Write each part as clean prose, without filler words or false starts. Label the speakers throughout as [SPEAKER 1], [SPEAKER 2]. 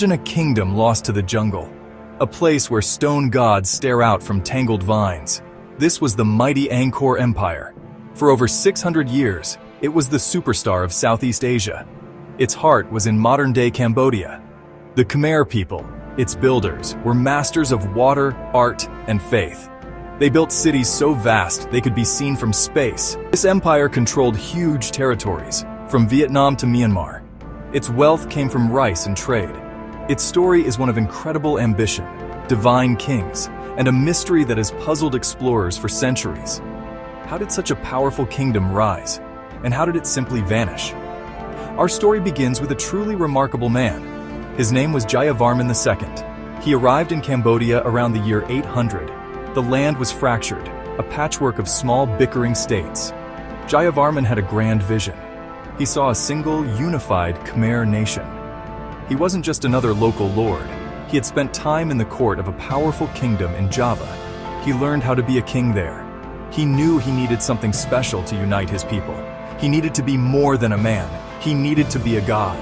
[SPEAKER 1] Imagine a kingdom lost to the jungle, a place where stone gods stare out from tangled vines. This was the mighty Angkor Empire. For over 600 years, it was the superstar of Southeast Asia. Its heart was in modern-day Cambodia. The Khmer people, its builders, were masters of water, art, and faith. They built cities so vast they could be seen from space. This empire controlled huge territories, from Vietnam to Myanmar. Its wealth came from rice and trade. Its story is one of incredible ambition, divine kings, and a mystery that has puzzled explorers for centuries. How did such a powerful kingdom rise? And how did it simply vanish? Our story begins with a truly remarkable man. His name was Jayavarman II. He arrived in Cambodia around the year 800. The land was fractured, a patchwork of small bickering states. Jayavarman had a grand vision. He saw a single, unified Khmer nation. He wasn't just another local lord. He had spent time in the court of a powerful kingdom in Java. He learned how to be a king there. He knew he needed something special to unite his people. He needed to be more than a man. He needed to be a god.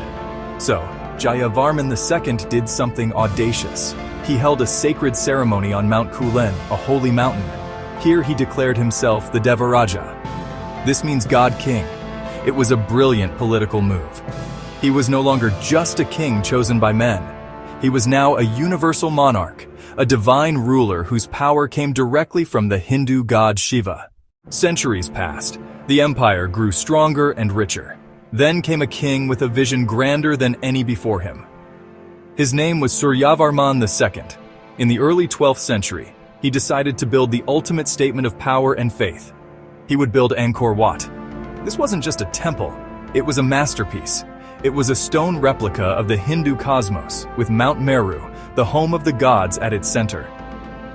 [SPEAKER 1] So, Jayavarman II did something audacious. He held a sacred ceremony on Mount Kulen, a holy mountain. Here he declared himself the Devaraja. This means God King. It was a brilliant political move. He was no longer just a king chosen by men. He was now a universal monarch, a divine ruler whose power came directly from the Hindu god Shiva. Centuries passed. The empire grew stronger and richer. Then came a king with a vision grander than any before him. His name was Suryavarman II. In the early 12th century, he decided to build the ultimate statement of power and faith. He would build Angkor Wat. This wasn't just a temple, it was a masterpiece. It was a stone replica of the Hindu cosmos, with Mount Meru, the home of the gods, at its center.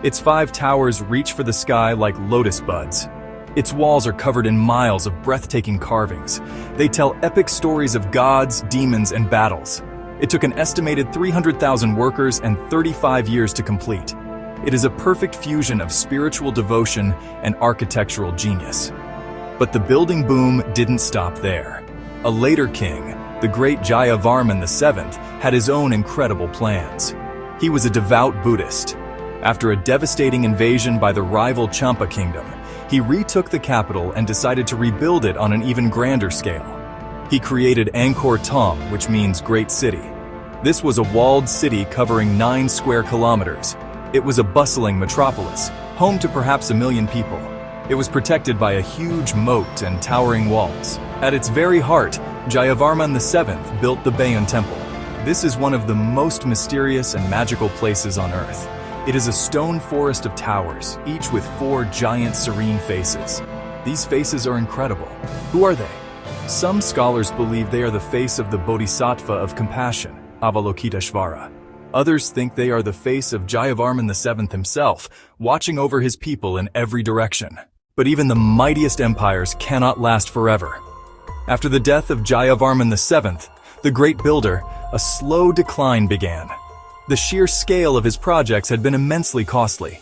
[SPEAKER 1] Its 5 towers reach for the sky like lotus buds. Its walls are covered in miles of breathtaking carvings. They tell epic stories of gods, demons, and battles. It took an estimated 300,000 workers and 35 years to complete. It is a perfect fusion of spiritual devotion and architectural genius. But the building boom didn't stop there. A later king, the great Jayavarman VII, had his own incredible plans. He was a devout Buddhist. After a devastating invasion by the rival Champa kingdom, he retook the capital and decided to rebuild it on an even grander scale. He created Angkor Thom, which means Great City. This was a walled city covering 9 square kilometers. It was a bustling metropolis, home to perhaps 1 million people. It was protected by a huge moat and towering walls. At its very heart, Jayavarman VII built the Bayon Temple. This is one of the most mysterious and magical places on Earth. It is a stone forest of towers, each with 4 giant serene faces. These faces are incredible. Who are they? Some scholars believe they are the face of the Bodhisattva of compassion, Avalokiteshvara. Others think they are the face of Jayavarman VII himself, watching over his people in every direction. But even the mightiest empires cannot last forever. After the death of Jayavarman VII, the great builder, a slow decline began. The sheer scale of his projects had been immensely costly.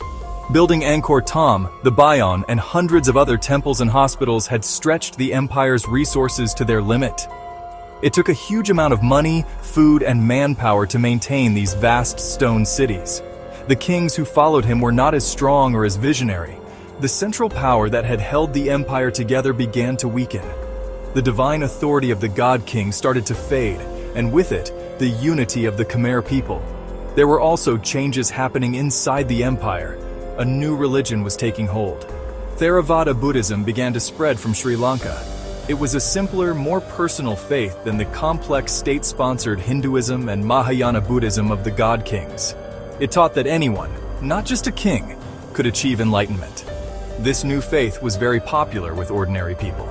[SPEAKER 1] Building Angkor Thom, the Bayon, and hundreds of other temples and hospitals had stretched the empire's resources to their limit. It took a huge amount of money, food, and manpower to maintain these vast stone cities. The kings who followed him were not as strong or as visionary. The central power that had held the empire together began to weaken. The divine authority of the God King started to fade, and with it, the unity of the Khmer people. There were also changes happening inside the empire. A new religion was taking hold. Theravada Buddhism began to spread from Sri Lanka. It was a simpler, more personal faith than the complex state-sponsored Hinduism and Mahayana Buddhism of the God Kings. It taught that anyone, not just a king, could achieve enlightenment. This new faith was very popular with ordinary people.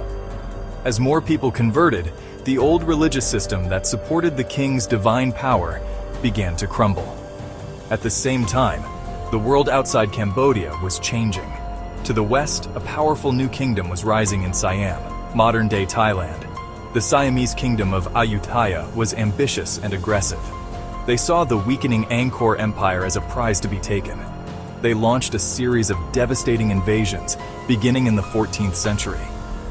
[SPEAKER 1] As more people converted, the old religious system that supported the king's divine power began to crumble. At the same time, the world outside Cambodia was changing. To the west, a powerful new kingdom was rising in Siam, modern-day Thailand. The Siamese kingdom of Ayutthaya was ambitious and aggressive. They saw the weakening Angkor Empire as a prize to be taken. They launched a series of devastating invasions, beginning in the 14th century.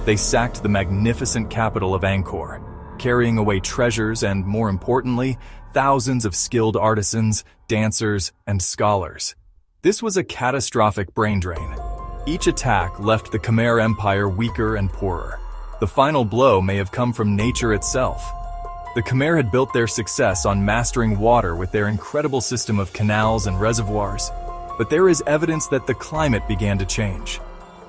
[SPEAKER 1] They sacked the magnificent capital of Angkor. carrying away treasures and, more importantly, thousands of skilled artisans, dancers, and scholars. This was a catastrophic brain drain. Each attack left the Khmer Empire weaker and poorer. The final blow may have come from nature itself. The Khmer had built their success on mastering water with their incredible system of canals and reservoirs, but there is evidence that the climate began to change.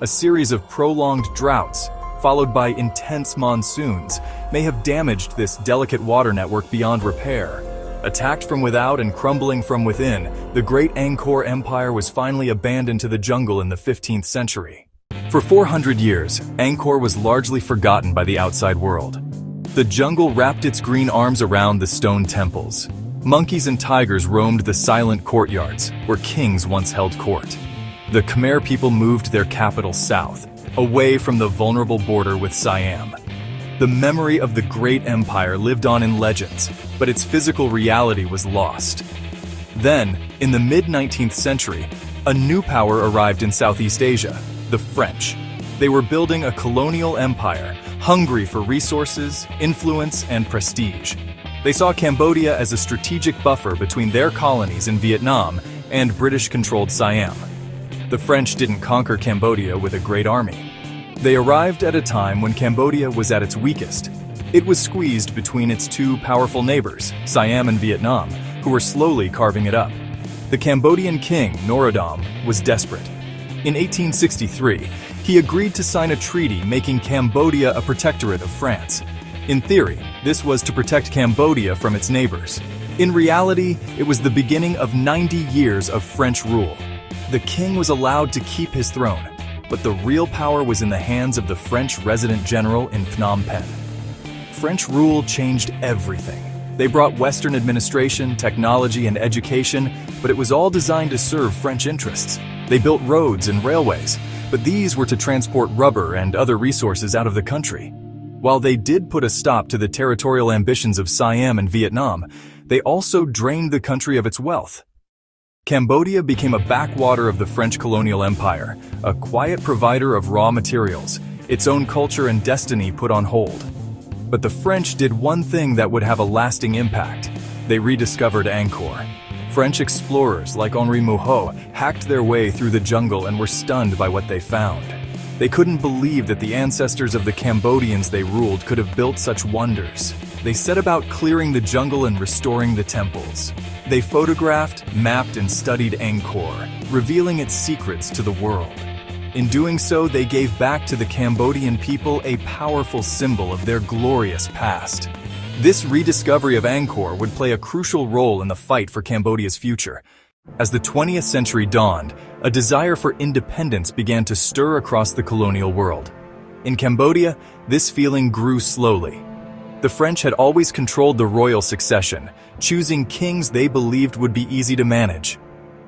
[SPEAKER 1] A series of prolonged droughts, followed by intense monsoons, may have damaged this delicate water network beyond repair. Attacked from without and crumbling from within, the great Angkor Empire was finally abandoned to the jungle in the 15th century. For 400 years, Angkor was largely forgotten by the outside world. The jungle wrapped its green arms around the stone temples. Monkeys and tigers roamed the silent courtyards, where kings once held court. The Khmer people moved their capital south, away from the vulnerable border with Siam. The memory of the great empire lived on in legends, but its physical reality was lost. Then, in the mid-19th century, a new power arrived in Southeast Asia, the French. They were building a colonial empire, hungry for resources, influence, and prestige. They saw Cambodia as a strategic buffer between their colonies in Vietnam and British-controlled Siam. The French didn't conquer Cambodia with a great army. They arrived at a time when Cambodia was at its weakest. It was squeezed between its two powerful neighbors, Siam and Vietnam, who were slowly carving it up. The Cambodian king, Norodom, was desperate. In 1863, he agreed to sign a treaty making Cambodia a protectorate of France. In theory, this was to protect Cambodia from its neighbors. In reality, it was the beginning of 90 years of French rule. The king was allowed to keep his throne, but the real power was in the hands of the French resident general in Phnom Penh. French rule changed everything. They brought Western administration, technology, and education, but it was all designed to serve French interests. They built roads and railways, but these were to transport rubber and other resources out of the country. While they did put a stop to the territorial ambitions of Siam and Vietnam, they also drained the country of its wealth. Cambodia became a backwater of the French colonial empire, a quiet provider of raw materials, its own culture and destiny put on hold. But the French did one thing that would have a lasting impact. They rediscovered Angkor. French explorers like Henri Mouhot hacked their way through the jungle and were stunned by what they found. They couldn't believe that the ancestors of the Cambodians they ruled could have built such wonders. They set about clearing the jungle and restoring the temples. They photographed, mapped, and studied Angkor, revealing its secrets to the world. In doing so, they gave back to the Cambodian people a powerful symbol of their glorious past. This rediscovery of Angkor would play a crucial role in the fight for Cambodia's future. As the 20th century dawned, a desire for independence began to stir across the colonial world. In Cambodia, this feeling grew slowly. The French had always controlled the royal succession, choosing kings they believed would be easy to manage.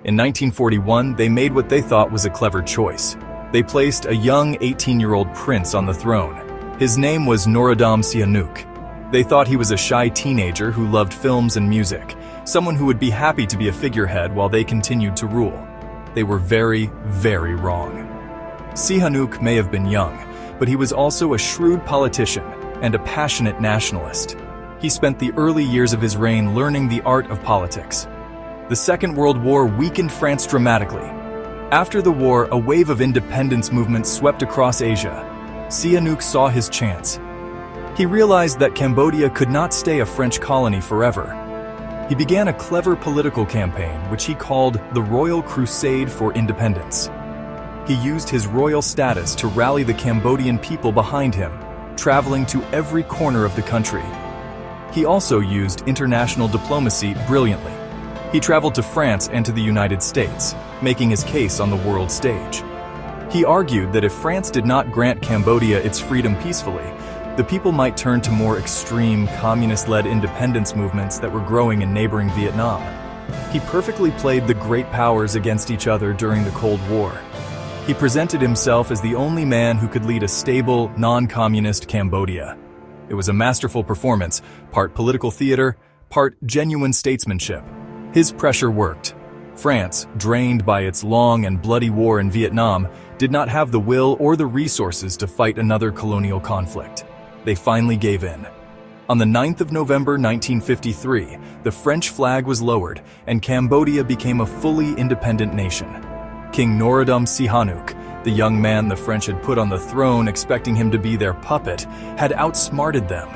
[SPEAKER 1] In 1941, they made what they thought was a clever choice. They placed a young 18-year-old prince on the throne. His name was Norodom Sihanouk. They thought he was a shy teenager who loved films and music, someone who would be happy to be a figurehead while they continued to rule. They were very, very wrong. Sihanouk may have been young, but he was also a shrewd politician and a passionate nationalist. He spent the early years of his reign learning the art of politics. The Second World War weakened France dramatically. After the war, a wave of independence movements swept across Asia. Sihanouk saw his chance. He realized that Cambodia could not stay a French colony forever. He began a clever political campaign, which he called the Royal Crusade for Independence. He used his royal status to rally the Cambodian people behind him, traveling to every corner of the country. He also used international diplomacy brilliantly. He traveled to France and to the United States, making his case on the world stage. He argued that if France did not grant Cambodia its freedom peacefully, the people might turn to more extreme, communist-led independence movements that were growing in neighboring Vietnam. He perfectly played the great powers against each other during the Cold War. He presented himself as the only man who could lead a stable, non-communist Cambodia. It was a masterful performance, part political theater, part genuine statesmanship. His pressure worked. France, drained by its long and bloody war in Vietnam, did not have the will or the resources to fight another colonial conflict. They finally gave in. On the 9th of November 1953, the French flag was lowered and Cambodia became a fully independent nation. King Norodom Sihanouk, the young man the French had put on the throne expecting him to be their puppet, had outsmarted them.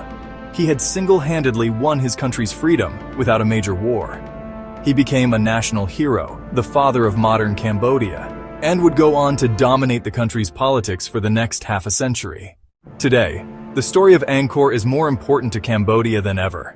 [SPEAKER 1] He had single-handedly won his country's freedom without a major war. He became a national hero, the father of modern Cambodia, and would go on to dominate the country's politics for the next half a century. Today, the story of Angkor is more important to Cambodia than ever.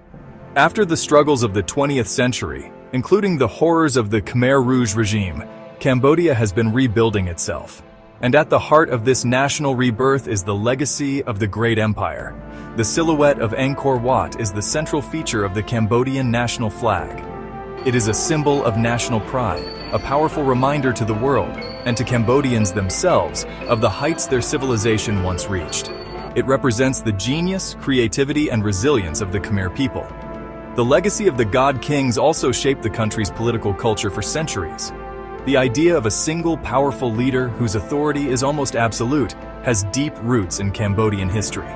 [SPEAKER 1] After the struggles of the 20th century, including the horrors of the Khmer Rouge regime, Cambodia has been rebuilding itself. And at the heart of this national rebirth is the legacy of the great empire. The silhouette of Angkor Wat is the central feature of the Cambodian national flag. It is a symbol of national pride, a powerful reminder to the world, and to Cambodians themselves, of the heights their civilization once reached. It represents the genius, creativity, and resilience of the Khmer people. The legacy of the God Kings also shaped the country's political culture for centuries. The idea of a single powerful leader whose authority is almost absolute has deep roots in Cambodian history.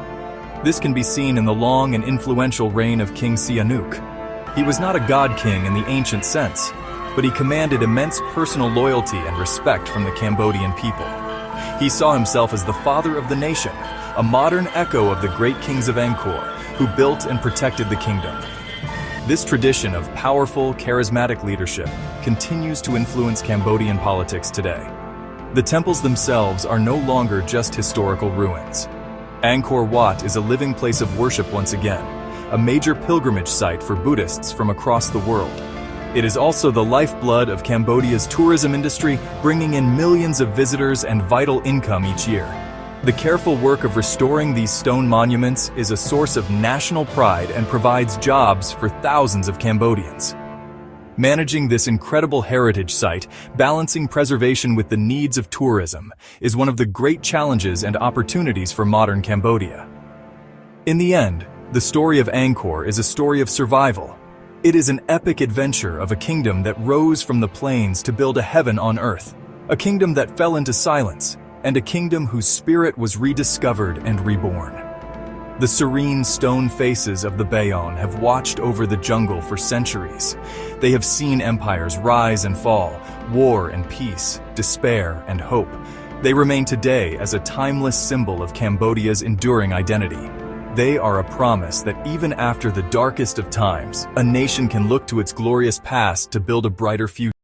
[SPEAKER 1] This can be seen in the long and influential reign of King Sihanouk. He was not a god king in the ancient sense, but he commanded immense personal loyalty and respect from the Cambodian people. He saw himself as the father of the nation, a modern echo of the great kings of Angkor, who built and protected the kingdom. This tradition of powerful, charismatic leadership continues to influence Cambodian politics today. The temples themselves are no longer just historical ruins. Angkor Wat is a living place of worship once again, a major pilgrimage site for Buddhists from across the world. It is also the lifeblood of Cambodia's tourism industry, bringing in millions of visitors and vital income each year. The careful work of restoring these stone monuments is a source of national pride and provides jobs for thousands of Cambodians. Managing this incredible heritage site, balancing preservation with the needs of tourism, is one of the great challenges and opportunities for modern Cambodia. In the end, the story of Angkor is a story of survival. It is an epic adventure of a kingdom that rose from the plains to build a heaven on earth, a kingdom that fell into silence, and a kingdom whose spirit was rediscovered and reborn. The serene stone faces of the Bayon have watched over the jungle for centuries. They have seen empires rise and fall, war and peace, despair and hope. They remain today as a timeless symbol of Cambodia's enduring identity. They are a promise that even after the darkest of times, a nation can look to its glorious past to build a brighter future.